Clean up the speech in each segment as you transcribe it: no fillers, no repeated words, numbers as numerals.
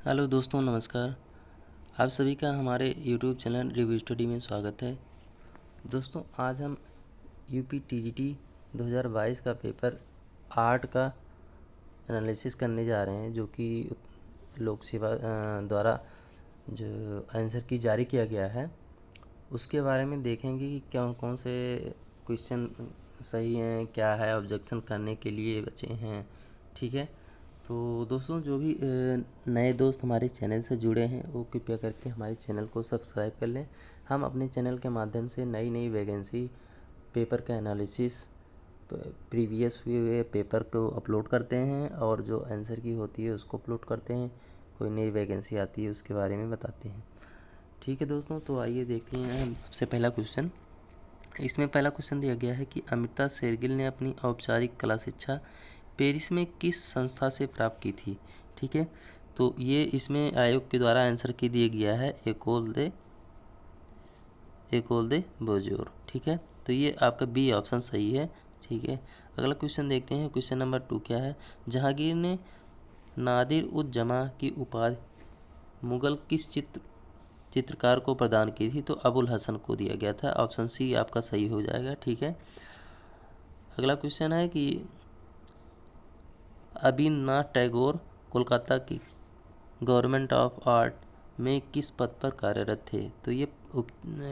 Hello दोस्तों, नमस्कार। आप सभी का हमारे YouTube चैनल रिव्यू स्टडी में स्वागत है। दोस्तों, आज हम यूपी टीजीटी 2022 का पेपर 8 का एनालिसिस करने जा रहे हैं, जो कि लोक सेवा द्वारा जो आंसर की जारी किया गया है उसके बारे में देखेंगे कि कौन कौन से क्वेश्चन सही हैं, क्या है, ऑब्जेक्शन करने के लिए बचे हैं। ठीक है, तो दोस्तों जो भी नए दोस्त हमारे चैनल से जुड़े हैं वो कृपया करके हमारे चैनल को सब्सक्राइब कर लें। हम अपने चैनल के माध्यम से नई नई वैकेंसी पेपर का एनालिसिस, प्रीवियस हुए पेपर को अपलोड करते हैं और जो आंसर की होती है उसको अपलोड करते हैं। कोई नई वैकेंसी आती है उसके बारे में बताते हैं। ठीक है दोस्तों, तो आइए देखते हैं हम सबसे पहला क्वेश्चन। इसमें पहला क्वेश्चन दिया गया है कि अमृता शेरगिल ने अपनी औपचारिक कला शिक्षा पेरिस में किस संस्था से प्राप्त की थी। ठीक है, तो ये इसमें आयोग के द्वारा आंसर की दिया गया है एकोल दे बोजोर। ठीक है, तो ये आपका बी ऑप्शन सही है। ठीक है, अगला क्वेश्चन देखते हैं। क्वेश्चन नंबर 2 क्या है। जहांगीर ने नादिर उज जमा की उपाधि मुगल किस चित्रकार को प्रदान की थी। तो अबुल हसन को दिया गया था। ऑप्शन सी आपका सही हो जाएगा। ठीक है, अगला क्वेश्चन है कि अबीन्द्रनाथ टैगोर कोलकाता की गवर्नमेंट ऑफ आर्ट में किस पद पर कार्यरत थे। तो ये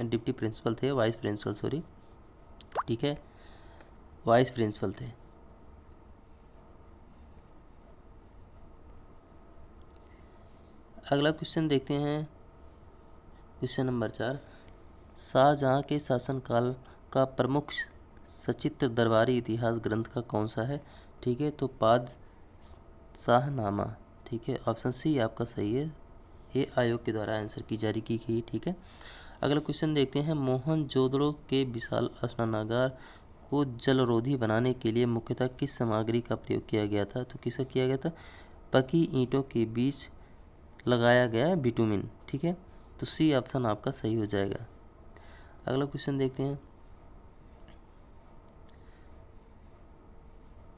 डिप्टी प्रिंसिपल थे, वाइस प्रिंसिपल सॉरी। ठीक है, वाइस प्रिंसिपल थे। अगला क्वेश्चन देखते हैं। क्वेश्चन नंबर 4, शाहजहां के शासनकाल का प्रमुख सचित्र दरबारी इतिहास ग्रंथ का कौन सा है। ठीक है, तो पाद शाहनामा। ठीक है, ऑप्शन सी आपका सही है। ये आयोग के द्वारा आंसर की जारी की गई। ठीक है, अगला क्वेश्चन देखते हैं। मोहनजोदड़ो के विशाल स्नानागार को जलरोधी बनाने के लिए मुख्यतः किस सामग्री का प्रयोग किया गया था। तो किसका किया गया था। पकी ईंटों के बीच लगाया गया बिटुमिन। ठीक है, तो सी ऑप्शन आपका सही हो जाएगा। अगला क्वेश्चन देखते हैं।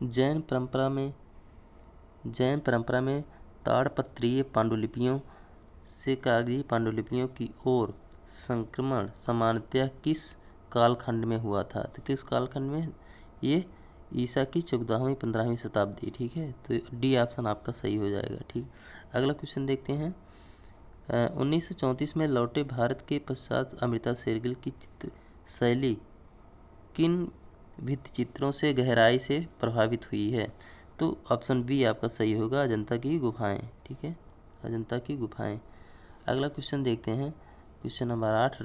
जैन परंपरा में ताड़पत्रीय पांडुलिपियों से कागजी पांडुलिपियों की ओर संक्रमण सामान्यतः किस कालखंड में हुआ था। तो किस कालखंड में। ये ईसा की 14वीं 15वीं शताब्दी। ठीक है, तो डी ऑप्शन आपका सही हो जाएगा। ठीक, अगला क्वेश्चन देखते हैं। 1934 में लौटे भारत के पश्चात अमृता शेरगिल की चित्र शैली किन भित्तिचित्रों से गहराई से प्रभावित हुई है। तो ऑप्शन बी आपका सही होगा, अजंता की गुफाएं। ठीक है, अजंता की गुफाएं। अगला क्वेश्चन देखते हैं। क्वेश्चन नंबर 8,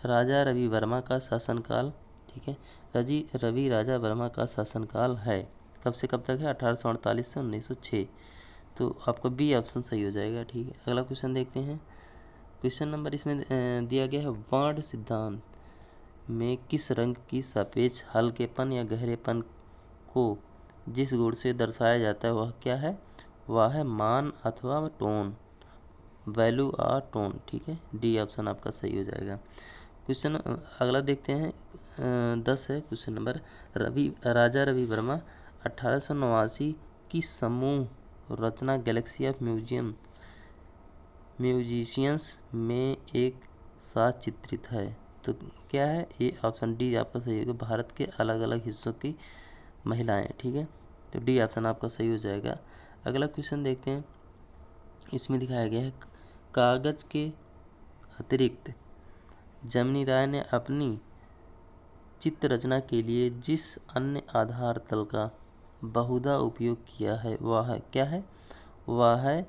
राजा रवि वर्मा का शासनकाल। ठीक है, रवि राजा वर्मा का शासनकाल है कब से कब तक है। 1848 से 1906। तो आपका बी ऑप्शन सही हो जाएगा। ठीक है, अगला क्वेश्चन देखते हैं। क्वेश्चन नंबर इसमें दिया गया है। वर्ण सिद्धांत में किस रंग की सापेक्ष हल्केपन या गहरेपन को जिस गुण से दर्शाया जाता है वह क्या है। वह है मान अथवा टोन, वैल्यू और टोन। ठीक है, डी ऑप्शन आपका सही हो जाएगा। क्वेश्चन अगला देखते हैं। 10 है क्वेश्चन नंबर। राजा रवि वर्मा 1889 की समूह रचना गैलेक्सी ऑफ म्यूजिशियंस में एक साथ चित्रित है। तो क्या है। ये ऑप्शन डी आपका सही होगा, भारत के अलग अलग हिस्सों की महिलाएं। ठीक है, तो डी ऑप्शन आपका सही हो जाएगा। अगला क्वेश्चन देखते हैं। इसमें दिखाया गया है कागज के अतिरिक्त जमिनी राय ने अपनी चित्र रचना के लिए जिस अन्य आधार तल का बहुधा उपयोग किया है वह है क्या है। वह है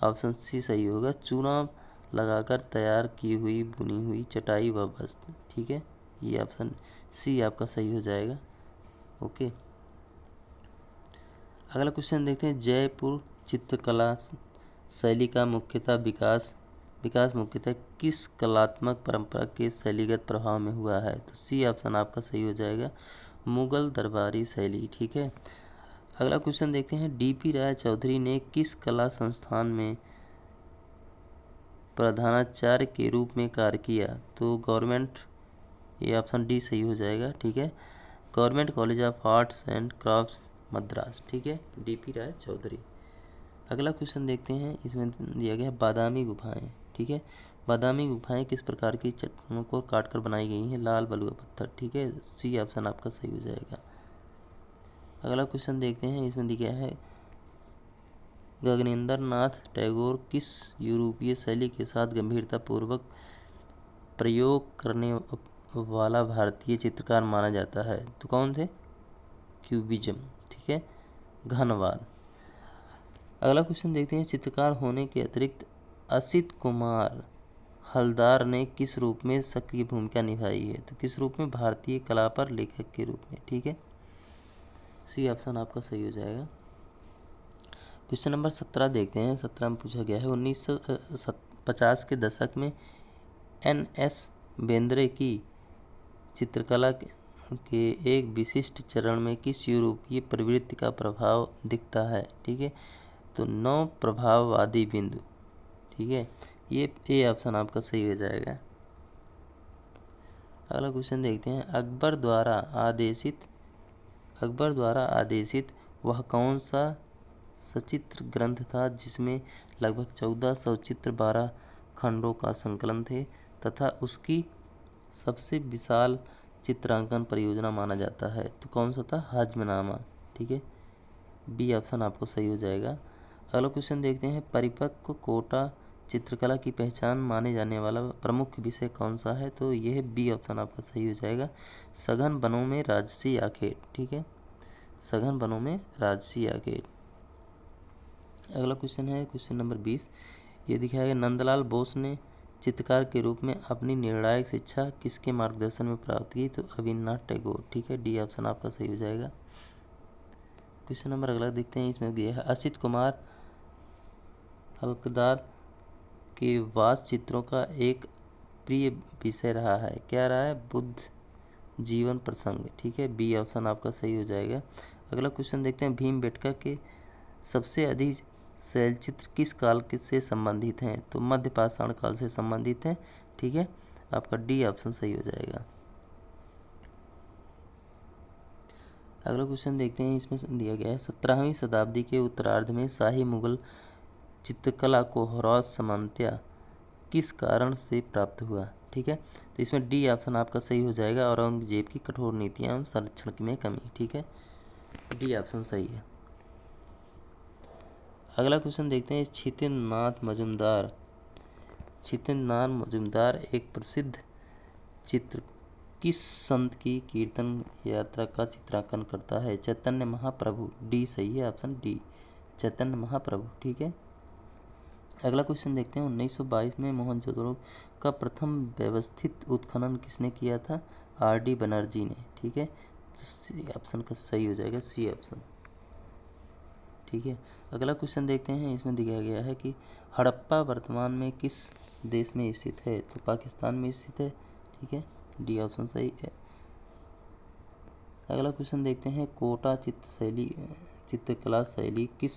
ऑप्शन सी सही होगा, चूना लगाकर तैयार की हुई बुनी हुई चटाई व वस्त्र। ठीक है, ये ऑप्शन सी आपका सही हो जाएगा। ओके, अगला क्वेश्चन देखते हैं। जयपुर चित्रकला शैली का मुख्यतः विकास मुख्यतः किस कलात्मक परंपरा के शैलीगत प्रभाव में हुआ है। तो सी ऑप्शन आपका सही हो जाएगा, मुगल दरबारी शैली। ठीक है, अगला क्वेश्चन देखते हैं। डीपी राय चौधरी ने किस कला संस्थान में प्रधानाचार्य के रूप में कार्य किया। तो गवर्नमेंट, ये ऑप्शन डी सही हो जाएगा। ठीक है, government college of arts and crafts Madras. ठीक है, डीपी राय चौधरी। अगला क्वेश्चन देखते हैं, इसमें दिया गया है बादामी गुफाएं। ठीक है, बादामी गुफाएं किस प्रकार की चट्टानों को काटकर बनाई गई हैं? लाल बलुआ पत्थर। ठीक है, सी ऑप्शन आपका सही हो जाएगा। अगला क्वेश्चन देखते हैं, इसमें दिया है गगनेंद्र नाथ टैगोर किस यूरोपीय शैली के साथ गंभीरतापूर्वक प्रयोग करने वाला भारतीय चित्रकार माना जाता है? तो कौन थे? क्यूबिज्म। ठीक है, घनवाद। अगला क्वेश्चन देखते हैं, चित्रकार होने के अतिरिक्त असित कुमार हलदार ने किस रूप में सक्रिय भूमिका निभाई है? तो किस रूप में? भारतीय कला पर लेखक के रूप में। ठीक है, सी ऑप्शन आपका सही हो जाएगा। क्वेश्चन नंबर 17 देखते हैं। 17 में पूछा गया है 1950 के दशक में NS बेंद्रे की चित्रकला के एक विशिष्ट चरण में किस यूरोपीय प्रवृत्ति का प्रभाव दिखता है? ठीक है, तो नव प्रभाववादी बिंदु। ठीक है, ये ए ऑप्शन आपका सही हो जाएगा। अगला क्वेश्चन देखते हैं, अकबर द्वारा आदेशित वह कौन सा सचित्र ग्रंथ था जिसमें लगभग 1400 चित्र 12 खंडों का संकलन थे तथा उसकी सबसे विशाल चित्रांकन परियोजना माना जाता है? तो कौन सा था? हजमनामा। ठीक है, बी ऑप्शन आपको सही हो जाएगा। अगला क्वेश्चन देखते हैं, परिपक्व कोटा चित्रकला की पहचान माने जाने वाला प्रमुख विषय कौन सा है? तो यह बी ऑप्शन आपका सही हो जाएगा, सघन वनों में राजसी आखेट। ठीक है, सघन वनों में राजसी आखेट। अगला क्वेश्चन है क्वेश्चन नंबर 20। ये दिखाया गया, नंदलाल बोस ने चित्रकार के रूप में अपनी निर्णायक शिक्षा किसके मार्गदर्शन में प्राप्त की? तो रविन्द्रनाथ टैगोर। ठीक है, डी ऑप्शन आपका सही हो जाएगा। क्वेश्चन नंबर अगला देखते हैं, इसमें दिया है, असित कुमार हलकदार के वास चित्रों का एक प्रिय विषय रहा है। क्या रहा है? बुद्ध जीवन प्रसंग। ठीक है, बी ऑप्शन आपका सही हो जाएगा। अगला क्वेश्चन देखते हैं, भीमबेटका के सबसे अधिक शैलचित्र किस काल से संबंधित हैं? तो मध्य पाषाण काल से संबंधित हैं। ठीक है, आपका डी ऑप्शन सही हो जाएगा। अगला क्वेश्चन देखते हैं, इसमें दिया गया है, 17वीं शताब्दी के उत्तरार्ध में शाही मुगल चित्रकला को ह्रास सामान्यतया किस कारण से प्राप्त हुआ? ठीक है, तो इसमें डी ऑप्शन आपका सही हो जाएगा, औरंगजेब की कठोर नीतियां एवं संरक्षण में कमी। ठीक है, डी ऑप्शन सही है। अगला क्वेश्चन देखते हैं, छितेंद्रनाथ मजुमदार एक प्रसिद्ध चित्र किस संत की कीर्तन यात्रा का चित्रांकन करता है? चैतन्य महाप्रभु। डी सही है, ऑप्शन डी, चैतन्य महाप्रभु। ठीक है, अगला क्वेश्चन देखते हैं, 1922 में मोहनजोदड़ो का प्रथम व्यवस्थित उत्खनन किसने किया था? RD बनर्जी ने। ठीक है, तो सी ऑप्शन का सही हो जाएगा, सी ऑप्शन। ठीक है, अगला क्वेश्चन देखते हैं, इसमें दिखाया गया है कि हड़प्पा वर्तमान में किस देश में स्थित है? तो पाकिस्तान में स्थित है। ठीक है, डी ऑप्शन सही है। अगला क्वेश्चन देखते हैं, कोटा चित्रकला शैली किस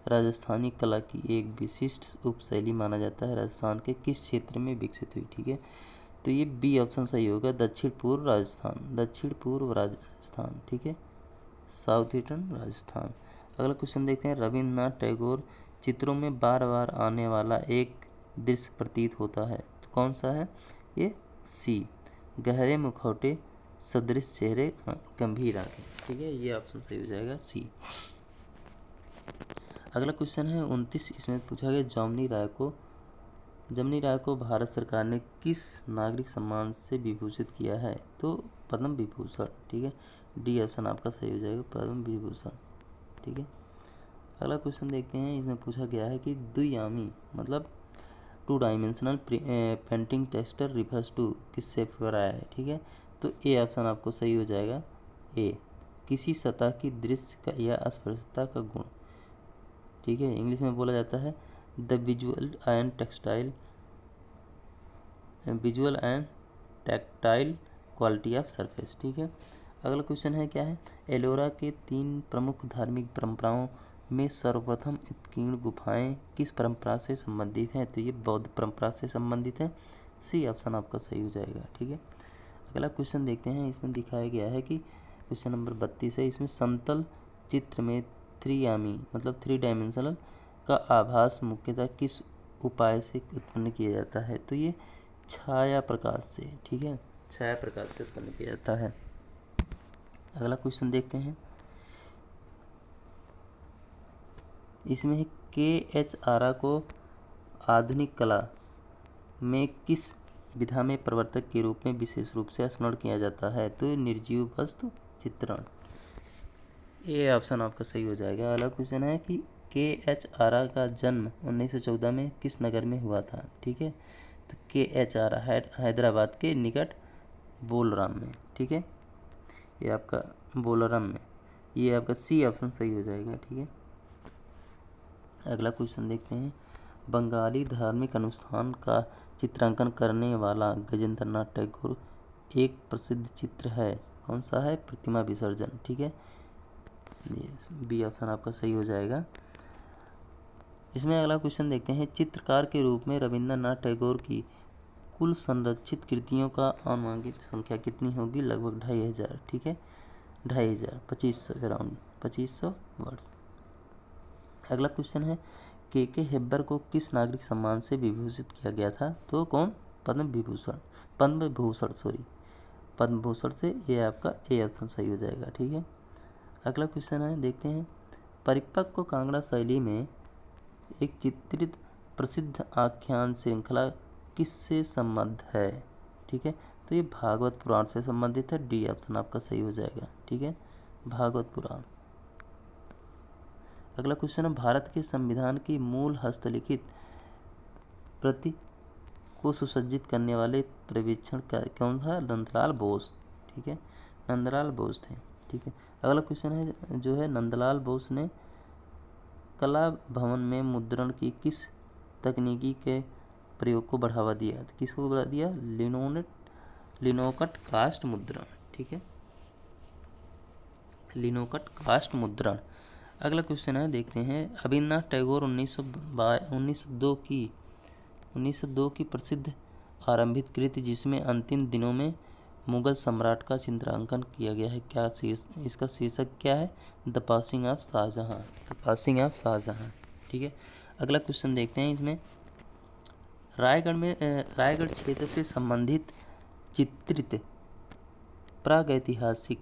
राजस्थानी कला की एक विशिष्ट उपशैली माना जाता है? राजस्थान के किस क्षेत्र में विकसित हुई? ठीक है, तो ये बी ऑप्शन सही होगा, दक्षिण पूर्व राजस्थान। ठीक है, साउथ ईस्टर्न राजस्थान। अगला क्वेश्चन देखते हैं, रविन्द्रनाथ टैगोर चित्रों में बार बार आने वाला एक दृश्य प्रतीत होता है, तो कौन सा है? ये सी, गहरे मुखौटे सदृश चेहरे गंभीर आंखें। ठीक है, ये ऑप्शन सही हो जाएगा, सी। अगला क्वेश्चन है 29। इसमें पूछा गया, जमनी राय को भारत सरकार ने किस नागरिक सम्मान से विभूषित किया है? तो पद्म विभूषण। ठीक है, डी ऑप्शन आपका सही हो जाएगा, पद्म विभूषण। ठीक है, अगला क्वेश्चन देखते हैं, इसमें पूछा गया है कि द्वियामी मतलब 2 dimensional painting texture refers to किससे आया है? ठीक है, तो ए ऑप्शन आपको सही हो जाएगा, ए, किसी सतह की दृश्य का या स्पर्शता का गुण। ठीक है, इंग्लिश में बोला जाता है the visual and tactile quality of surface. ठीक है, अगला क्वेश्चन है, क्या है? एलोरा के 3 प्रमुख धार्मिक परंपराओं में सर्वप्रथम उत्कीर्ण गुफाएं किस परंपरा से संबंधित हैं? तो ये बौद्ध परंपरा से संबंधित है, सी ऑप्शन आपका सही हो जाएगा। ठीक है, अगला क्वेश्चन देखते हैं, इसमें दिखाया गया है कि क्वेश्चन नंबर 32 है, इसमें समतल चित्र में त्रियामी मतलब 3 डायमेंशनल का आभास मुख्यतः किस उपाय से उत्पन्न किया जाता है? तो ये छाया प्रकाश से, ठीक है, छाया प्रकाश से उत्पन्न किया जाता है। अगला क्वेश्चन देखते हैं, इसमें KHRA को आधुनिक कला में किस विधा में प्रवर्तक के रूप में विशेष रूप से स्मरण किया जाता है? तो निर्जीव वस्तु चित्रण, ये ऑप्शन आपका सही हो जाएगा। अगला क्वेश्चन है कि KHRA का जन्म 1914 में किस नगर में हुआ था? ठीक है, तो KHRA हैदराबाद के निकट बोलराम में, ठीक है, ये आपका बोलराम में, ये आपका सी ऑप्शन सही हो जाएगा। ठीक है, अगला क्वेश्चन देखते हैं, बंगाली धार्मिक अनुष्ठान का चित्रांकन करने वाला गजेंद्रनाथ टैगोर एक प्रसिद्ध चित्र है, कौन सा है? प्रतिमा विसर्जन, ठीक है, बी ऑप्शन आपका सही हो जाएगा। इसमें अगला क्वेश्चन देखते हैं, चित्रकार के रूप में रविंद्रनाथ टैगोर की कुल संरक्षित कृतियों का अनुमानित संख्या कितनी होगी? लगभग 2500, ठीक है, 2500, 2500 अराउंड 2500 वर्ड्स। अगला क्वेश्चन है, के हेब्बर को किस नागरिक सम्मान से विभूषित किया गया था? तो कौन? पद्म भूषण से, ये आपका ए ऑप्शन सही हो जाएगा। ठीक है, अगला क्वेश्चन है, देखते हैं, परिपक्व कांगड़ा शैली में एक चित्रित प्रसिद्ध आख्यान श्रृंखला किससे संबद्ध है? ठीक है, तो ये भागवत पुराण से संबंधित है, डी ऑप्शन आपका सही हो जाएगा। ठीक है, भागवत पुराण। अगला क्वेश्चन है, भारत के संविधान की मूल हस्तलिखित प्रति को सुसज्जित करने वाले पर्यवेक्षण कौन था? नंदलाल बोस, ठीक है, नंदलाल बोस थे। ठीक है, अगला क्वेश्चन है जो है, नंदलाल बोस ने कला भवन में मुद्रण की किस तकनीकी के प्रयोग को बढ़ावा दिया? किसको बढ़ा दिया? लिनोकट कास्ट मुद्रण, ठीक है, लिनोकट कास्ट मुद्रण। अगला क्वेश्चन है, देखते हैं, रविन्द्रनाथ टैगोर 1902 की प्रसिद्ध आरंभिक कृति जिसमें अंतिम दिनों में मुगल सम्राट का चित्रांकन किया गया है, क्या इसका शीर्षक क्या है? The passing of Shahjahan, the passing of Shahjahan. ठीक है, अगला क्वेश्चन देखते हैं, इसमें रायगढ़ क्षेत्र से संबंधित चित्रित प्रागैतिहासिक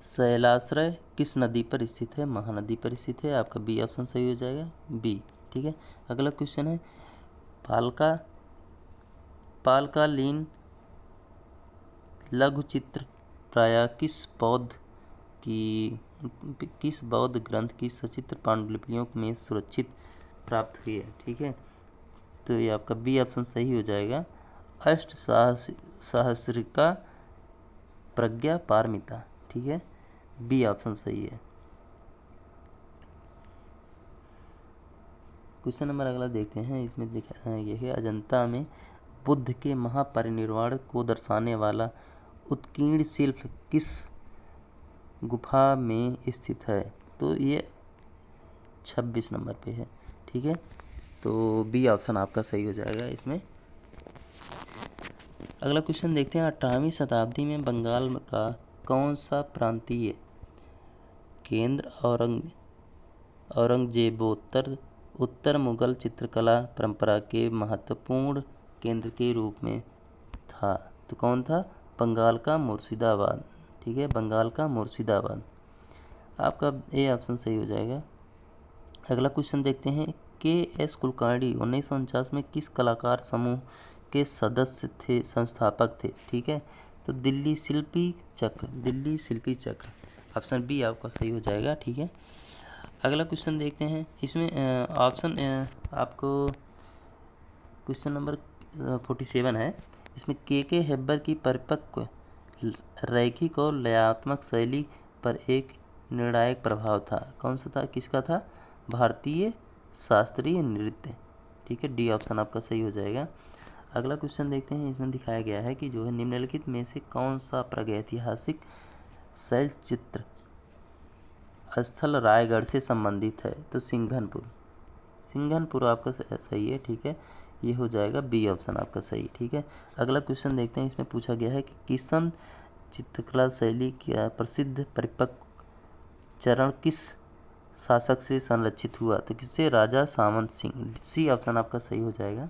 शैलाश्रय किस नदी पर स्थित है? महानदी पर स्थित है, आपका बी ऑप्शन सही हो जाएगा, बी। ठीक है, अगला क्वेश्चन है, पालकालीन लघु चित्र प्रायः किस बौद्ध ग्रंथ की सचित्र पांडुलिपियों में सुरक्षित प्राप्त हुई है? ठीक है, तो ये आपका बी ऑप्शन सही हो जाएगा, अष्ट सहस्रिका प्रज्ञा पारमिता। ठीक है, बी ऑप्शन सही है। क्वेश्चन नंबर अगला देखते हैं, इसमें दिखा यह है, अजंता में बुद्ध के महापरिनिर्वाण को दर्शाने वाला उत्कीर्ण शिल्प किस गुफा में स्थित है? तो ये 26 नंबर पे है। ठीक है, तो बी ऑप्शन आपका सही हो जाएगा इसमें। अगला क्वेश्चन देखते हैं, 18वीं शताब्दी में बंगाल का कौन सा प्रांतीय केंद्र औरंगजेबोत्तर उत्तर मुगल चित्रकला परंपरा के महत्वपूर्ण केंद्र के रूप में था? तो कौन था? बंगाल का मुर्शिदाबाद। ठीक है, बंगाल का मुर्शिदाबाद, आपका ए ऑप्शन सही हो जाएगा। अगला क्वेश्चन देखते हैं, KS कुलकर्णी 1949 में किस कलाकार समूह के सदस्य थे, संस्थापक थे? ठीक है, तो दिल्ली शिल्पी चक्र, ऑप्शन बी आपका सही हो जाएगा। ठीक है, अगला क्वेश्चन देखते हैं, इसमें ऑप्शन आपको क्वेश्चन नंबर 47 है, इसमें के हेब्बर की परिपक्व रैखिक और लयात्मक शैली पर एक निर्णायक प्रभाव था, कौन सा था? किसका था? भारतीय शास्त्रीय नृत्य। ठीक है, डी ऑप्शन आपका सही हो जाएगा। अगला क्वेश्चन देखते हैं, इसमें दिखाया गया है कि जो है निम्नलिखित में से कौन सा प्रागैतिहासिक शैल चित्र स्थल रायगढ़ से संबंधित है? तो सिंघनपुर आपका सही है। ठीक है, ये हो जाएगा बी ऑप्शन आपका सही। ठीक है, अगला क्वेश्चन देखते हैं, इसमें पूछा गया है कि किशन चित्रकला शैली का प्रसिद्ध परिपक्व चरण किस शासक से संरक्षित हुआ? तो किससे? राजा सामंत सिंह। सी ऑप्शन आपका सही हो जाएगा।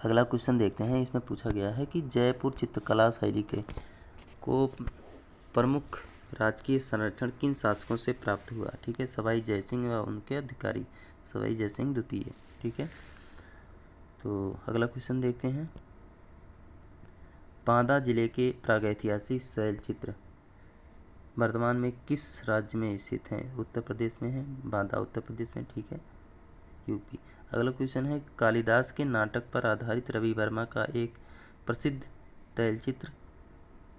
अगला क्वेश्चन देखते हैं, इसमें पूछा गया है कि जयपुर चित्रकला शैली के को प्रमुख राजकीय संरक्षण किन शासकों से प्राप्त हुआ? ठीक है, सवाई जयसिंह व उनके अधिकारी, सवाई जयसिंह द्वितीय। ठीक है, तो अगला क्वेश्चन देखते हैं, बांदा जिले के प्रागैतिहासिक शैलचित्र वर्तमान में किस राज्य में स्थित हैं? उत्तर प्रदेश में है, बांदा उत्तर प्रदेश में। ठीक है, यूपी। अगला क्वेश्चन है, कालिदास के नाटक पर आधारित रवि वर्मा का एक प्रसिद्ध तैलचित्र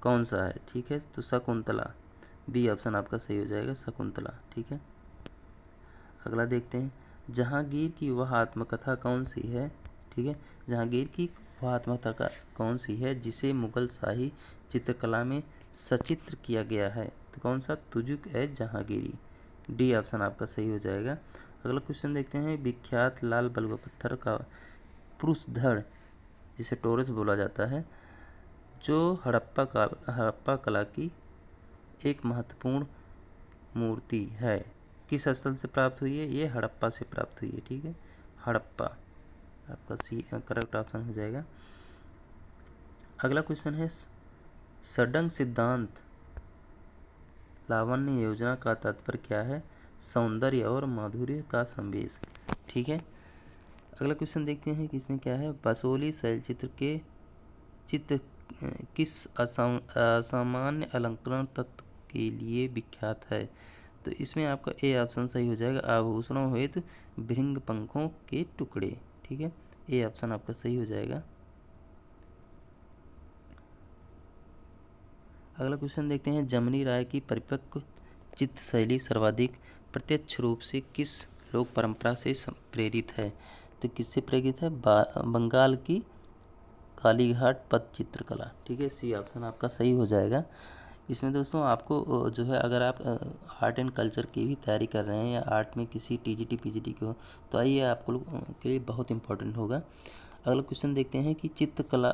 कौन सा है? ठीक है, तो शकुंतला। बी ऑप्शन आपका सही हो जाएगा, शकुंतला। ठीक है, अगला देखते हैं, जहांगीर की वह आत्मकथा कौन सी है? ठीक है, जहांगीर की वह आत्मकथा कौन सी है जिसे मुगल शाही चित्रकला में सचित्र किया गया है? तो कौन सा? तुजुक ए जहांगीरी। डी ऑप्शन आपका सही हो जाएगा। अगला क्वेश्चन देखते हैं, विख्यात लाल बलुआ पत्थर का पुरुष धड़ जिसे टोरस बोला जाता है, जो हड़प्पा कला की एक महत्वपूर्ण मूर्ति है, किस स्थल से प्राप्त हुई है? ये हड़प्पा से प्राप्त हुई है। ठीक है, हड़प्पा आपका सी करेक्ट ऑप्शन हो जाएगा। अगला क्वेश्चन है, सडंग सिद्धांत लावण्य योजना का तात्पर्य क्या है? सौंदर्य और माधुर्य का संवेश। ठीक है, अगला क्वेश्चन देखते हैं कि इसमें क्या है, बसोली शैलचित्र के चित्र किस असामान्य अलंकरण तत्व के लिए विख्यात है? तो इसमें आपका ए ऑप्शन सही हो जाएगा, आभूषणों हेतु भृंग पंखों के टुकड़े। ठीक है, ए ऑप्शन आपका सही हो जाएगा। अगला क्वेश्चन देखते हैं, जमनी राय की परिपक्व चित्र शैली सर्वाधिक प्रत्यक्ष रूप से किस लोक परंपरा से प्रेरित है? तो किससे प्रेरित है? बंगाल की कालीघाट पथ चित्रकला। ठीक है, सी ऑप्शन आपका सही हो जाएगा। इसमें दोस्तों आपको जो है, अगर आप आर्ट एंड कल्चर की भी तैयारी कर रहे हैं या आर्ट में किसी टीजीटी पीजीटी की हो, तो आइए आपको लोग के लिए बहुत इंपॉर्टेंट होगा। अगला क्वेश्चन देखते हैं कि चित्रकला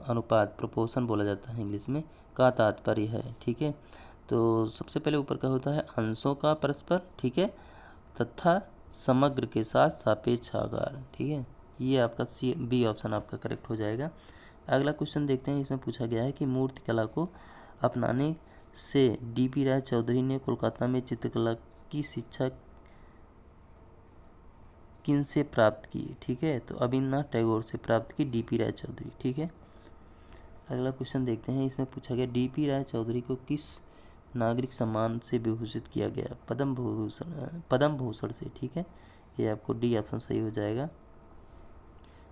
अनुपात प्रोपोर्शन बोला जाता है इंग्लिश में, का तात्पर्य है? ठीक है, तो सबसे पहले ऊपर का होता है अंशों का परस्पर, ठीक है, तथा समग्र के साथ सापेक्ष आकार। ठीक है, ये आपका सी बी ऑप्शन आपका करेक्ट हो जाएगा। अगला क्वेश्चन देखते हैं, इसमें पूछा गया है कि मूर्ति कला को अपनाने से डीपी राय चौधरी ने कोलकाता में चित्रकला की शिक्षा किन से प्राप्त की? ठीक है, तो अविनाश टैगोर से प्राप्त की डीपी राय चौधरी। ठीक है, अगला क्वेश्चन देखते हैं, इसमें पूछा गया डीपी राय चौधरी को किस नागरिक सम्मान से विभूषित किया गया? पद्म भूषण से। ठीक है, ये आपको डी ऑप्शन सही हो जाएगा।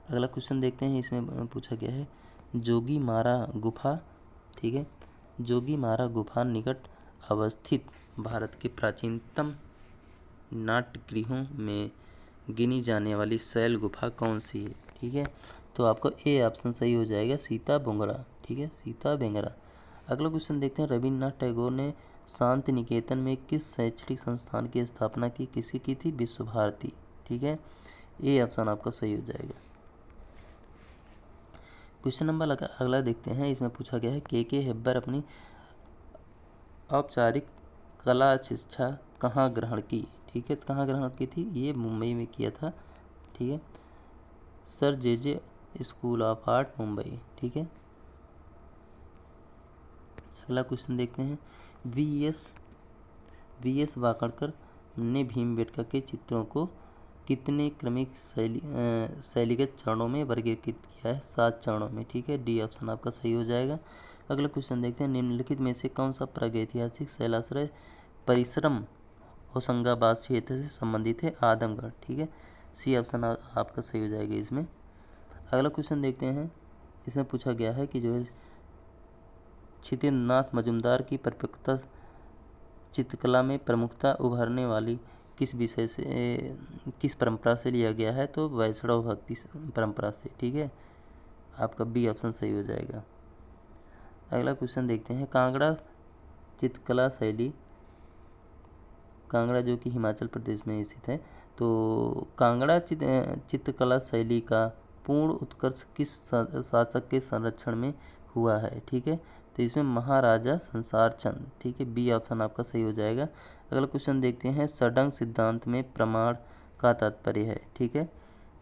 अगला क्वेश्चन देखते हैं, इसमें पूछा गया है जोगी मारा गुफा। ठीक है, जोगी मारा गुफा निकट अवस्थित भारत के प्राचीनतम नाट्यगृहों में गिनी जाने वाली शैल गुफा कौन सी है? ठीक है, तो आपको ए ऑप्शन सही हो जाएगा, सीता बोंगरा। ठीक है, सीता बेंगरा। अगला क्वेश्चन देखते हैं, रविन्द्रनाथ टैगोर ने शांति निकेतन में किस शैक्षणिक संस्थान की स्थापना किसकी की थी? विश्व भारती। ठीक है, ए ऑप्शन आपका सही हो जाएगा। क्वेश्चन नंबर अगला देखते हैं, इसमें पूछा गया है के हेब्बर अपनी औपचारिक कला शिक्षा कहाँ ग्रहण की? ठीक है, कहाँ ग्रहण की थी? ये मुंबई में किया था। ठीक है, sir J school of art Mumbai. ठीक है, अगला क्वेश्चन देखते हैं, वी एस वाकड़कर ने भीमबेटका के चित्रों को कितने क्रमिक शैलीगत चरणों में वर्गीकृत किया है? 7 चरणों में। ठीक है, डी ऑप्शन आपका सही हो जाएगा। अगला क्वेश्चन देखते हैं, निम्नलिखित में से कौन सा प्रागैतिहासिक शैलाश्रय परिश्रम होशंगाबाद क्षेत्र से संबंधित है? आदमगढ़। ठीक है, सी ऑप्शन आपका सही हो जाएगा इसमें। अगला क्वेश्चन देखते हैं, इसमें पूछा गया है कि जो है क्षितिन्द्रनाथ मजूमदार की परिपक्वता चित्रकला में प्रमुखता उभरने वाली किस परंपरा से लिया गया है? तो वैष्णव भक्ति परंपरा से। ठीक है, आपका बी ऑप्शन सही हो जाएगा। अगला क्वेश्चन देखते हैं, कांगड़ा चित्रकला शैली, कांगड़ा जो कि हिमाचल प्रदेश में स्थित है, तो कांगड़ा चित्रकला शैली का पूर्ण उत्कर्ष किस शासक के संरक्षण में हुआ है? ठीक है, तो इसमें महाराजा संसार चंद, ठीक है, बी ऑप्शन आपका सही हो जाएगा। अगला क्वेश्चन देखते हैं, षडंग सिद्धांत में प्रमाण का तात्पर्य है, ठीक है,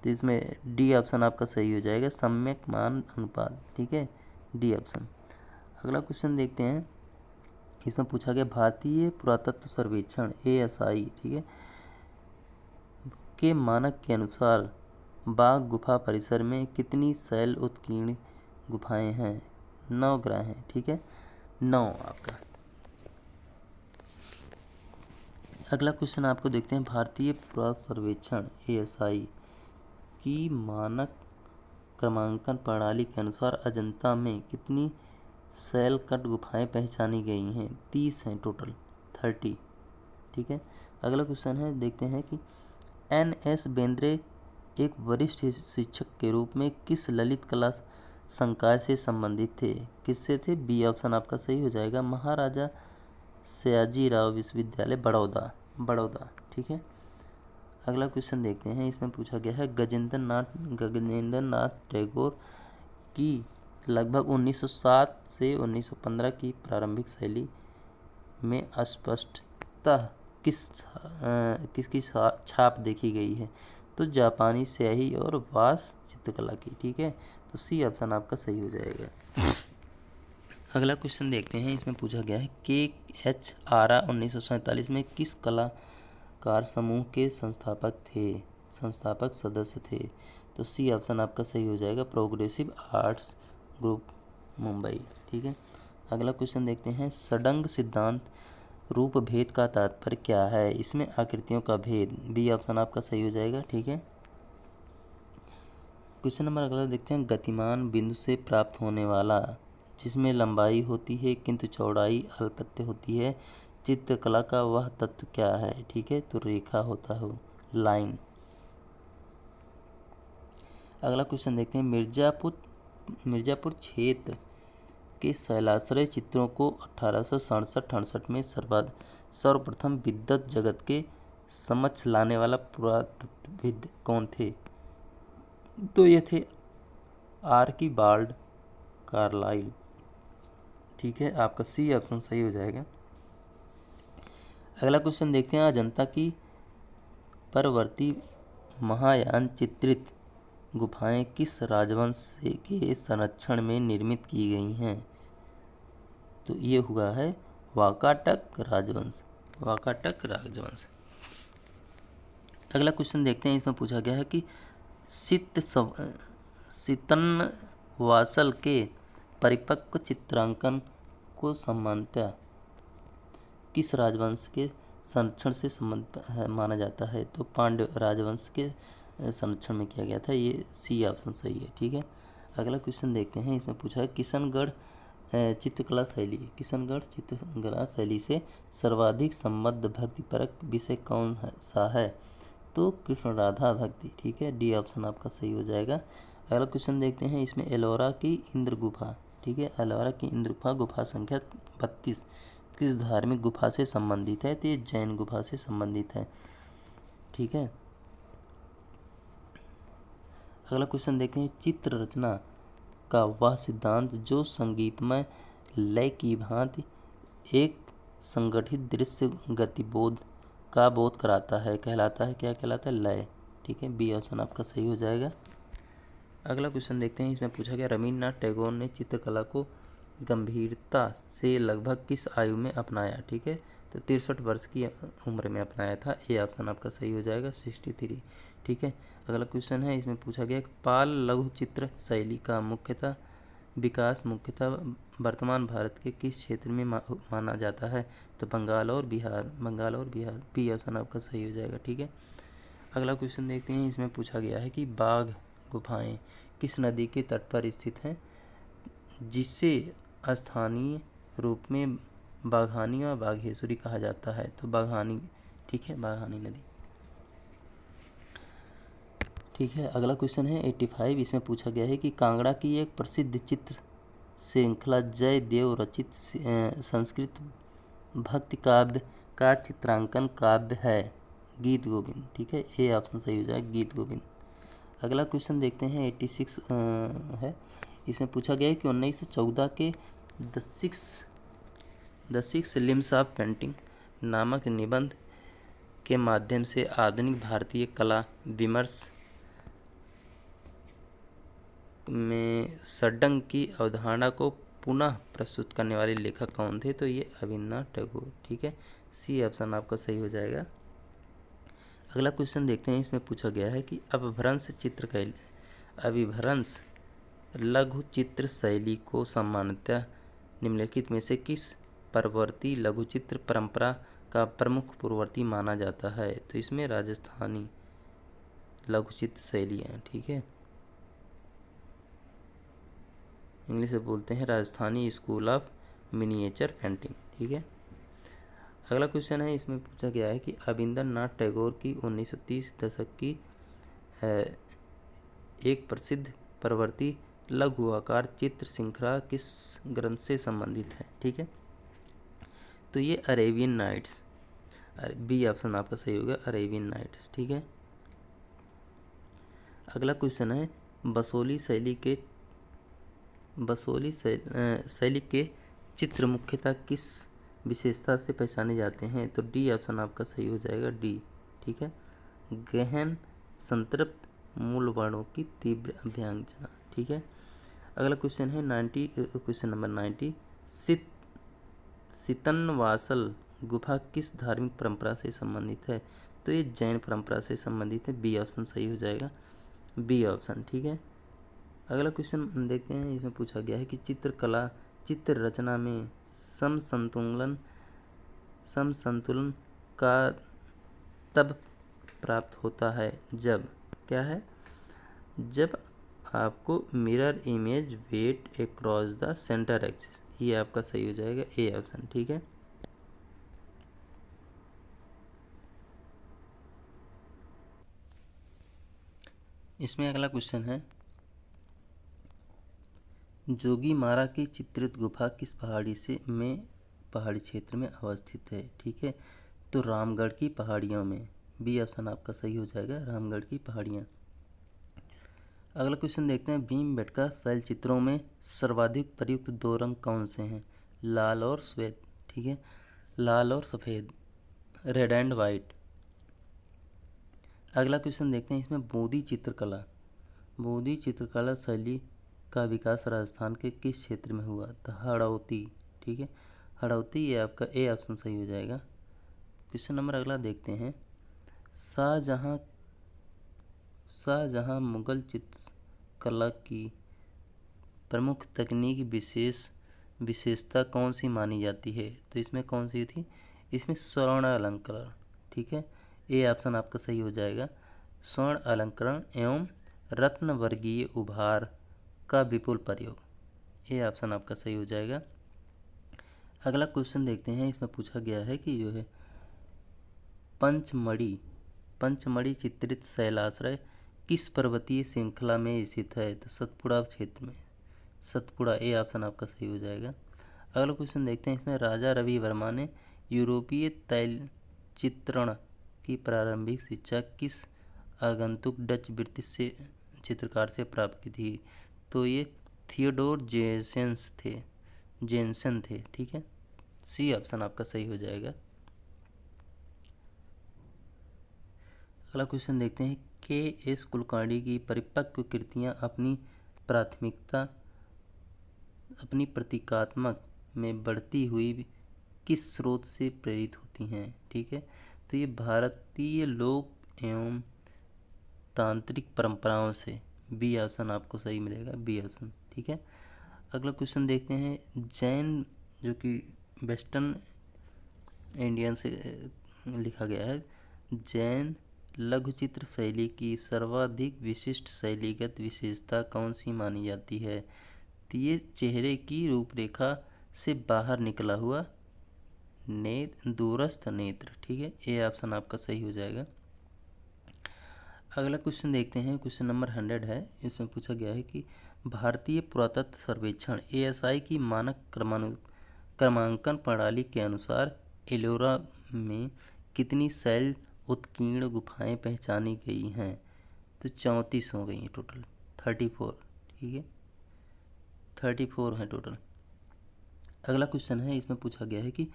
तो इसमें डी ऑप्शन आपका सही हो जाएगा, सम्यक मान अनुपात, ठीक है, डी ऑप्शन। अगला क्वेश्चन देखते हैं, इसमें पूछा गया भारतीय पुरातत्व सर्वेक्षण ASI, ठीक है, के मानक के अनुसार बाघ गुफा परिसर में कितनी शैल उत्कीर्ण गुफाएं हैं? 9 ग्रह हैं, ठीक है, 9 आपका। अगला क्वेश्चन आपको देखते हैं, भारतीय पुरातत्व सर्वेक्षण ASI की मानक क्रमांकन प्रणाली के अनुसार अजंता में कितनी शैल कट गुफाएं पहचानी गई हैं? 30 हैं टोटल, 30, ठीक है। अगला क्वेश्चन है, देखते हैं कि NS बेंद्रे एक वरिष्ठ शिक्षक के रूप में किस ललित कला संकाय से संबंधित थे? किससे थे? बी ऑप्शन आपका सही हो जाएगा, महाराजा सयाजीराव विश्वविद्यालय बड़ौदा, ठीक है। अगला क्वेश्चन देखते हैं, इसमें पूछा गया है, गजेंद्र नाथ टैगोर की लगभग 1907 से 1915 की प्रारंभिक शैली में स्पष्टतः किसकी छाप देखी गई है? तो जापानी स्याही और वास चित्रकला की, ठीक है, तो सी ऑप्शन आपका सही हो जाएगा। अगला क्वेश्चन देखते हैं, इसमें पूछा गया है, KH आरा 1947 में किस कलाकार समूह के संस्थापक सदस्य थे? तो सी ऑप्शन आपका सही हो जाएगा, प्रोग्रेसिव आर्ट्स ग्रुप मुंबई, ठीक है। अगला क्वेश्चन देखते हैं, षडंग सिद्धांत रूप भेद का तात्पर्य क्या है? इसमें आकृतियों का भेद, बी ऑप्शन आपका सही हो जाएगा, ठीक है। क्वेश्चन नंबर अगला देखते हैं, गतिमान बिंदु से प्राप्त होने वाला, जिसमें लंबाई होती है किंतु चौड़ाई अल्पत्य होती है, चित्रकला का वह तत्व क्या है? ठीक है, तो रेखा होता है, लाइन। अगला क्वेश्चन देखते हैं, मिर्जापुर क्षेत्र के शैलाश्रय चित्रों को 1867 में सर्वप्रथम विद्वत जगत के समक्ष लाने वाला पुरातत्वविद कौन थे? तो ये थे आर्किबाल्ड कार्लाइल, ठीक है, आपका सी ऑप्शन सही हो जाएगा। अगला क्वेश्चन देखते हैं, अजंता की परवर्ती महायान चित्रित गुफाएं किस राजवंश के संरक्षण में निर्मित की गई हैं? तो ये हुआ है वाकाटक राजवंश। अगला क्वेश्चन देखते हैं, इसमें पूछा गया है कि सितन्नवासल के परिपक्व चित्रांकन को सामान्यतः किस राजवंश के संरक्षण से संबंध माना जाता है? तो पांड्य राजवंश के संरक्षण में किया गया था, ये सी ऑप्शन सही है, ठीक है। अगला क्वेश्चन देखते हैं, इसमें पूछा है, किशनगढ़ चित्रकला शैली से सर्वाधिक संबद्ध भक्तिपरक विषय कौन सा है? तो कृष्ण राधा भक्ति, ठीक है, डी ऑप्शन आपका सही हो जाएगा। अगला क्वेश्चन देखते हैं, इसमें एलोरा की इंद्र गुफा, ठीक है, एलोरा की इंद्र गुफा संख्या 32 किस धार्मिक गुफा से संबंधित है? तो ये जैन गुफा से संबंधित है, ठीक है। अगला क्वेश्चन देखते हैं, चित्र रचना का वह सिद्धांत जो संगीतमय लय की भांति एक संगठित दृश्य गतिबोध का बोध कराता है, कहलाता है, क्या कहलाता है? लय, ठीक है, बी ऑप्शन आपका सही हो जाएगा। अगला क्वेश्चन देखते हैं, इसमें पूछा गया, रविन्द्रनाथ टैगोर ने चित्रकला को गंभीरता से लगभग किस आयु में अपनाया? ठीक है, तो 63 वर्ष की उम्र में अपनाया था, ये ऑप्शन आपका सही हो जाएगा, 63, ठीक है। अगला क्वेश्चन है, इसमें पूछा गया, पाल लघु चित्र शैली का विकास मुख्यतः वर्तमान भारत के किस क्षेत्र में माना जाता है? तो बंगाल और बिहार, बी ऑप्शन आपका सही हो जाएगा, ठीक है। अगला क्वेश्चन देखते हैं, इसमें पूछा गया है कि बाघ गुफाएं किस नदी के तट पर स्थित हैं, जिसे स्थानीय रूप में बाघानी और बाघेश्वरी कहा जाता है? तो बाघानी, ठीक है, बाघानी नदी, ठीक है। अगला क्वेश्चन है 85, इसमें पूछा गया है कि कांगड़ा की एक प्रसिद्ध चित्र श्रृंखला जय देव रचित संस्कृत भक्ति काव्य का चित्रांकन काव्य है गीत गोविंद, ठीक है, ए ऑप्शन सही हो जाएगा, गीत गोविंद। अगला क्वेश्चन देखते हैं 86 है, इसमें पूछा गया है कि 1914 के the six limbs of painting नामक निबंध के माध्यम से आधुनिक भारतीय कला विमर्श में षड्रंग की अवधारणा को पुनः प्रस्तुत करने वाले लेखक कौन थे? तो ये रविन्द्रनाथ टैगोर। ठीक है, सी ऑप्शन आपका सही हो जाएगा। अगला क्वेश्चन देखते हैं, इसमें पूछा गया है कि अभिभ्रंश लघु चित्र शैली को सामान्यतः निम्नलिखित में से किस परवर्ती लघु चित्र परंपरा का प्रमुख पूर्ववर्ती माना जाता है? तो इसमें राजस्थानी लघु चित्र शैली है। ठीक है, इंग्लिश से बोलते हैं Rajasthani school of miniature painting. ठीक है, अगला क्वेश्चन है, इसमें पूछा गया है कि रविन्द्रनाथ टैगोर की 1930 दशक की एक प्रसिद्ध प्रवृत्ति लघु आकार चित्र श्रृंखला किस ग्रंथ से संबंधित है? ठीक है, तो ये अरेबियन नाइट्स, बी ऑप्शन आपका सही होगा, अरेबियन नाइट्स। ठीक है, अगला क्वेश्चन है, बसोली शैली के चित्र मुख्यतः किस विशेषता से पहचाने जाते हैं? तो डी ऑप्शन आपका सही हो जाएगा, डी। ठीक है, गहन संतृप्त मूल वर्णों की तीव्र अभ्यंजना। ठीक है, अगला क्वेश्चन है क्वेश्चन नंबर 90, सितनवासल गुफा किस धार्मिक परंपरा से संबंधित है? तो ये जैन परंपरा से संबंधित है, बी ऑप्शन सही हो जाएगा, बी ऑप्शन। ठीक है, अगला क्वेश्चन देखते हैं, इसमें पूछा गया है कि चित्र रचना में समसंतुलन का तब प्राप्त होता है जब क्या है? जब आपको mirror image weight across the centre axis, ये आपका सही हो जाएगा, ए ऑप्शन। ठीक है, इसमें अगला क्वेश्चन है, जोगीमारा की चित्रित गुफा किस पहाड़ी क्षेत्र में अवस्थित है? ठीक है, तो रामगढ़ की पहाड़ियों में, बी ऑप्शन आपका सही हो जाएगा, रामगढ़ की पहाड़ियाँ। अगला क्वेश्चन देखते हैं, भीमबेटका शैल चित्रों में सर्वाधिक प्रयुक्त दो रंग कौन से हैं? लाल और श्वेत। ठीक है, लाल और सफ़ेद, रेड एंड वाइट। अगला क्वेश्चन देखते हैं, इसमें बूंदी चित्रकला शैली का विकास राजस्थान के किस क्षेत्र में हुआ? तो हड़ौती। ठीक है, हड़ौती, ये आपका ए ऑप्शन सही हो जाएगा। क्वेश्चन नंबर अगला देखते हैं, शाहजहां मुगल चित्रकला की प्रमुख तकनीक विशेषता कौन सी मानी जाती है? तो इसमें कौन सी थी? इसमें स्वर्ण अलंकरण। ठीक है, ए ऑप्शन आपका सही हो जाएगा, स्वर्ण अलंकरण एवं रत्न वर्गीय उभार का विपुल प्रयोग, ये ऑप्शन आपका सही हो जाएगा। अगला क्वेश्चन देखते हैं, इसमें पूछा गया है कि जो है पंचमढ़ी चित्रित शैलाश्रय किस पर्वतीय श्रृंखला में स्थित है? तो सतपुड़ा क्षेत्र में, सतपुड़ा, ए ऑप्शन आपका सही हो जाएगा। अगला क्वेश्चन देखते हैं, इसमें राजा रवि वर्मा ने यूरोपीय तैल चित्रण की प्रारंभिक शिक्षा किस आगंतुक डच ब्रिटिश चित्रकार से प्राप्त की थी? तो ये थियोडोर जेनसन थे। ठीक है, सी ऑप्शन आपका सही हो जाएगा। अगला क्वेश्चन देखते हैं, के एस कुलकर्णी की परिपक्व कृतियाँ अपनी प्रतीकात्मक में बढ़ती हुई किस स्रोत से प्रेरित होती हैं? ठीक है, तो ये भारतीय लोक एवं तांत्रिक परंपराओं से, बी ऑप्शन आपको सही मिलेगा, बी ऑप्शन। ठीक है, अगला क्वेश्चन देखते हैं, जैन जो कि वेस्टर्न इंडियन से लिखा गया है, जैन लघुचित्र शैली की सर्वाधिक विशिष्ट शैलीगत विशेषता कौन सी मानी जाती है? तो ये चेहरे की रूपरेखा से बाहर निकला हुआ दूरस्थ नेत्र। ठीक है, ए ऑप्शन आपका सही हो जाएगा। अगला क्वेश्चन देखते हैं, क्वेश्चन नंबर 100 है, इसमें पूछा गया है कि भारतीय पुरातत्व सर्वेक्षण ASI की मानक क्रमांकन प्रणाली के अनुसार एलोरा में कितनी शैल उत्कीर्ण गुफाएं पहचानी गई हैं? तो 34 हो गई हैं टोटल, 34। ठीक है, 34 हैं टोटल। अगला क्वेश्चन है, इसमें पूछा गया है कि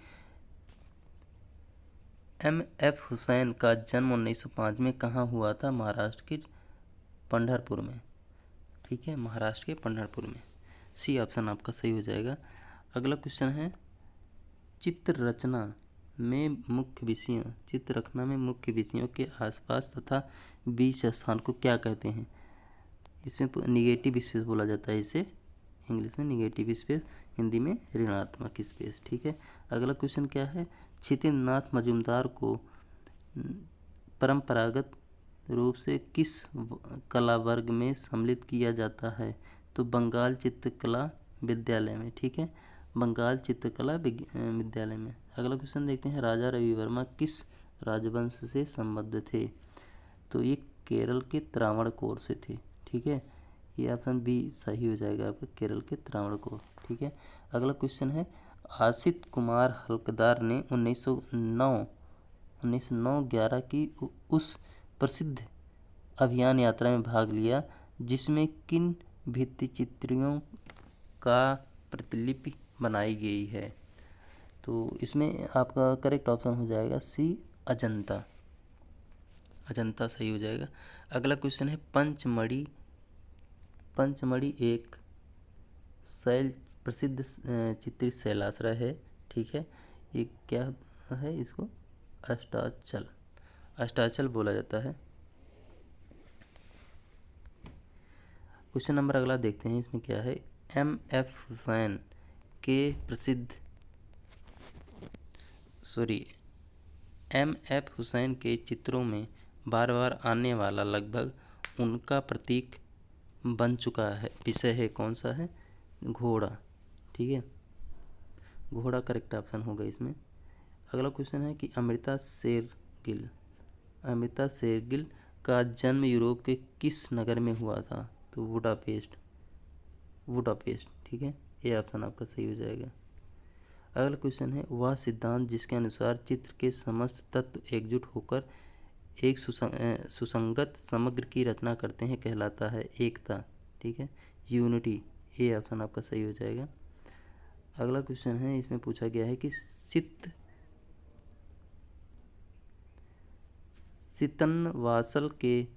M.F. हुसैन का जन्म 1905 में कहाँ हुआ था? महाराष्ट्र के पंढरपुर में। ठीक है, महाराष्ट्र के पंढरपुर में। सी ऑप्शन आपका सही हो जाएगा। अगला क्वेश्चन है, चित्र रचना में मुख्य विषयों के आसपास तथा बीच स्थान को क्या कहते हैं? इसमें निगेटिव स्पेस बोला जाता है, इसे इंग्लिश में निगेटिव स्पेस, हिंदी में ऋणात्मक स्पेस। ठीक है। अगला क्वेश्चन क्या है, क्षितिज मजूमदार को परंपरागत रूप से किस कला वर्ग में सम्मिलित किया जाता है? तो बंगाल चित्रकला विद्यालय में। ठीक है, बंगाल चित्रकला विद्यालय में। अगला क्वेश्चन देखते हैं, राजा रवि वर्मा किस राजवंश से संबद्ध थे? तो ये केरल के त्रावणकोर से थे। ठीक है, ये ऑप्शन बी सही हो जाएगा आपका, केरल के त्रावणकोर। ठीक है। अगला क्वेश्चन है, आसित कुमार हल्कदार ने 1909-11 की उस प्रसिद्ध अभियान यात्रा में भाग लिया जिसमें किन भित्तिचित्रों का प्रतिलिपि बनाई गई है? तो इसमें आपका करेक्ट ऑप्शन हो जाएगा सी, अजंता। अजंता सही हो जाएगा। अगला क्वेश्चन है, पंचमढ़ी एक प्रसिद्ध चित्रित शैलाश्रय है। ठीक है, ये क्या है? इसको अस्ताचल बोला जाता है। क्वेश्चन नंबर अगला देखते हैं, इसमें क्या है, M.F. हुसैन के चित्रों में बार बार आने वाला लगभग उनका प्रतीक बन चुका है विषय है, कौन सा है? घोड़ा। ठीक है, घोड़ा करेक्ट ऑप्शन होगा इसमें। अगला क्वेश्चन है कि अमृता शेरगिल का जन्म यूरोप के किस नगर में हुआ था? तो वुडापेस्ट। ठीक है, ये ऑप्शन आपका सही हो जाएगा। अगला क्वेश्चन है, वह सिद्धांत जिसके अनुसार चित्र के समस्त तत्व एकजुट होकर एक सुसंगत समग्र की रचना करते हैं कहलाता है? एकता। ठीक है, यूनिटी। ये ऑप्शन आपका सही हो जाएगा। अगला क्वेश्चन है, इसमें पूछा गया है कि सितनवासल के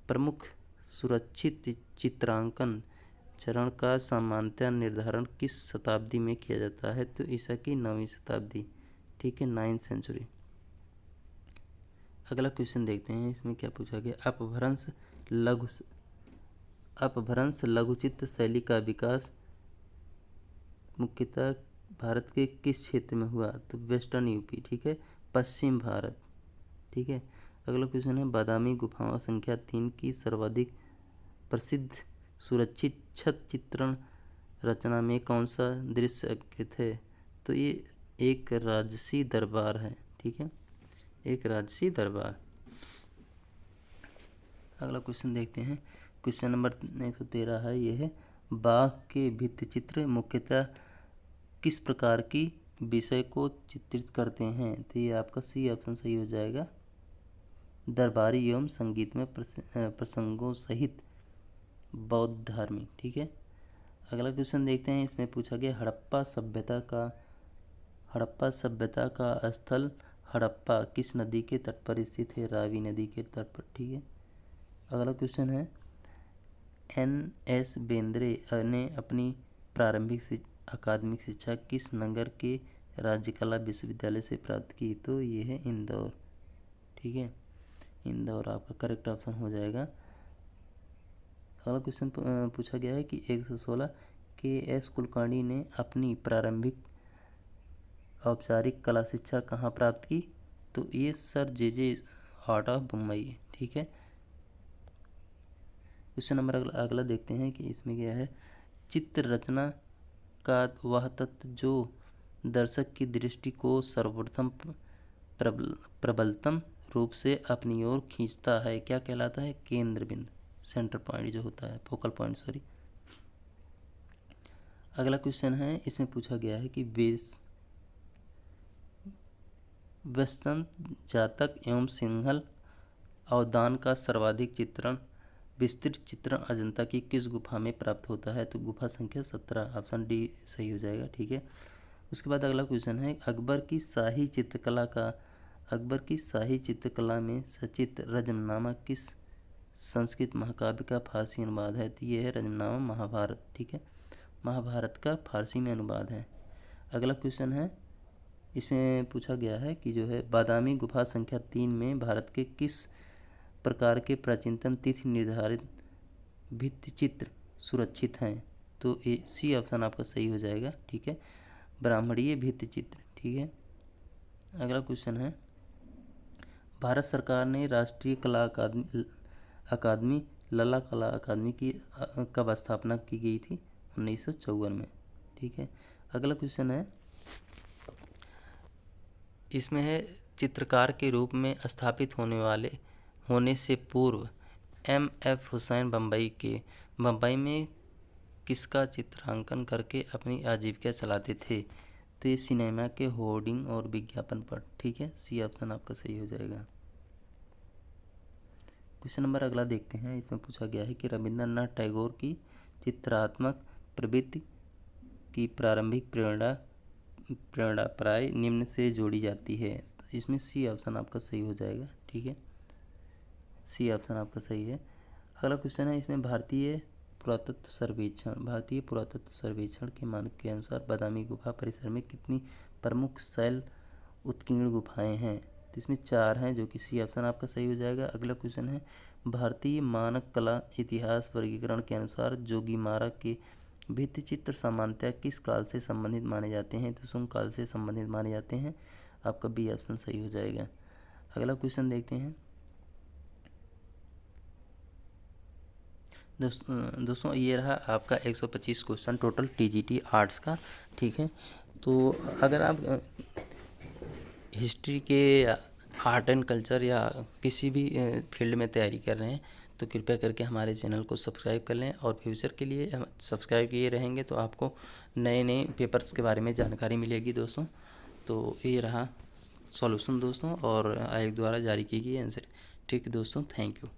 प्रमुख सुरक्षित चित्रांकन चरण का सामान्यतः निर्धारण किस शताब्दी में किया जाता है? तो ईसा की 9वीं शताब्दी। ठीक है, 9th सेंचुरी। अगला क्वेश्चन देखते हैं, इसमें क्या पूछा गया, अपभ्रंश लघुचित्र शैली का विकास मुख्यतः भारत के किस क्षेत्र में हुआ? तो वेस्टर्न यूपी। ठीक है, पश्चिम भारत। ठीक है। अगला क्वेश्चन है, बादामी गुफाओं संख्या 3 की सर्वाधिक प्रसिद्ध सुरक्षित छत चित्रण रचना में कौन सा दृश्य अंकित है? तो ये एक राजसी दरबार है। ठीक है, एक राजसी दरबार। अगला क्वेश्चन देखते हैं, क्वेश्चन नंबर 113 है, ये है, बाघ के भित्तिचित्र मुख्यतः किस प्रकार की विषय को चित्रित करते हैं? तो ये आपका सी ऑप्शन सही हो जाएगा, दरबारी एवं संगीत में प्रसंगों सहित बौद्ध धार्मिक। ठीक है। अगला क्वेश्चन देखते हैं, इसमें पूछा गया, हड़प्पा सभ्यता का स्थल हड़प्पा किस नदी के तट पर स्थित है? रावी नदी के तट पर। ठीक है। अगला क्वेश्चन है, N.S. बेंद्रे ने अपनी प्रारंभिक अकादमिक शिक्षा किस नगर के राज्य कला विश्वविद्यालय से प्राप्त की? तो ये है इंदौर। ठीक है, इंदौर आपका करेक्ट ऑप्शन हो जाएगा। अगला क्वेश्चन पूछा गया है कि 116 K.S. कुलकर्णी ने अपनी प्रारंभिक औपचारिक कला शिक्षा कहाँ प्राप्त की? तो ये sir J.J. Art of Mumbai. ठीक है। क्वेश्चन नंबर अगला देखते हैं कि इसमें क्या है, चित्र रचना का वह तत्व जो दर्शक की दृष्टि को सर्वप्रथम प्रबलतम रूप से अपनी ओर खींचता है, क्या कहलाता है? केंद्र बिंदु, सेंटर पॉइंट जो होता है, फोकल पॉइंट, सॉरी। अगला क्वेश्चन है, इसमें पूछा गया है कि वसंत जातक एवं सिंहल अवदान का सर्वाधिक चित्रण विस्तृत चित्रण अजंता की किस गुफा में प्राप्त होता है? तो गुफा संख्या 17, ऑप्शन डी सही हो जाएगा। ठीक है, उसके बाद अगला क्वेश्चन है, अकबर की शाही चित्रकला में सचित्र रजमनामा किस संस्कृत महाकाव्य का फारसी अनुवाद है? तो ये है रजमनामा महाभारत। ठीक है, महाभारत का फारसी में अनुवाद है। अगला क्वेश्चन है, इसमें पूछा गया है कि जो है बादामी गुफा संख्या 3 में भारत के किस प्रकार के प्राचीनतम तिथि निर्धारित भित्तिचित्र सुरक्षित हैं? तो ए सी ऑप्शन आपका सही हो जाएगा। ठीक है, ब्राह्मणीय भित्तिचित्र। ठीक है, अगला क्वेश्चन है, भारत सरकार ने राष्ट्रीय कला अकादमी लला कला अकादमी की कब स्थापना की गई थी? 1954 में। ठीक है, अगला क्वेश्चन है, इसमें है चित्रकार के रूप में स्थापित होने से पूर्व M.F. हुसैन बम्बई में किसका चित्रांकन करके अपनी आजीविका चलाते थे? तो ये सिनेमा के होर्डिंग और विज्ञापन पर। ठीक है, सी ऑप्शन आपका सही हो जाएगा। क्वेश्चन नंबर अगला देखते हैं, इसमें पूछा गया है कि रविंद्रनाथ टैगोर की चित्रात्मक प्रवृत्ति की प्रारंभिक प्रेरणा प्राय निम्न से जोड़ी जाती है। तो इसमें सी ऑप्शन आपका सही हो जाएगा। ठीक है, सी ऑप्शन आपका सही है। अगला क्वेश्चन है, इसमें भारतीय पुरातत्व सर्वेक्षण के मानक के अनुसार बादामी गुफा परिसर में कितनी प्रमुख शैल उत्कीर्ण गुफाएं हैं? तो इसमें 4 हैं, जो कि सी ऑप्शन आपका सही हो जाएगा। अगला क्वेश्चन है, भारतीय मानक कला इतिहास वर्गीकरण के अनुसार जोगीमारा के भित्तिचित्र सामान्यतः किस काल से संबंधित माने जाते हैं? तो शुंग काल से संबंधित माने जाते हैं। आपका बी ऑप्शन सही हो जाएगा। अगला क्वेश्चन देखते हैं दोस्तों, ये रहा आपका 125 क्वेश्चन टोटल TGT आर्ट्स का। ठीक है, तो अगर आप हिस्ट्री के आर्ट एंड कल्चर या किसी भी फील्ड में तैयारी कर रहे हैं तो कृपया करके हमारे चैनल को सब्सक्राइब कर लें, और फ्यूचर के लिए सब्सक्राइब किए रहेंगे तो आपको नए नए पेपर्स के बारे में जानकारी मिलेगी दोस्तों। तो ये रहा सॉल्यूशन दोस्तों, और आयोग द्वारा जारी की गई आंसर। ठीक है दोस्तों, थैंक यू।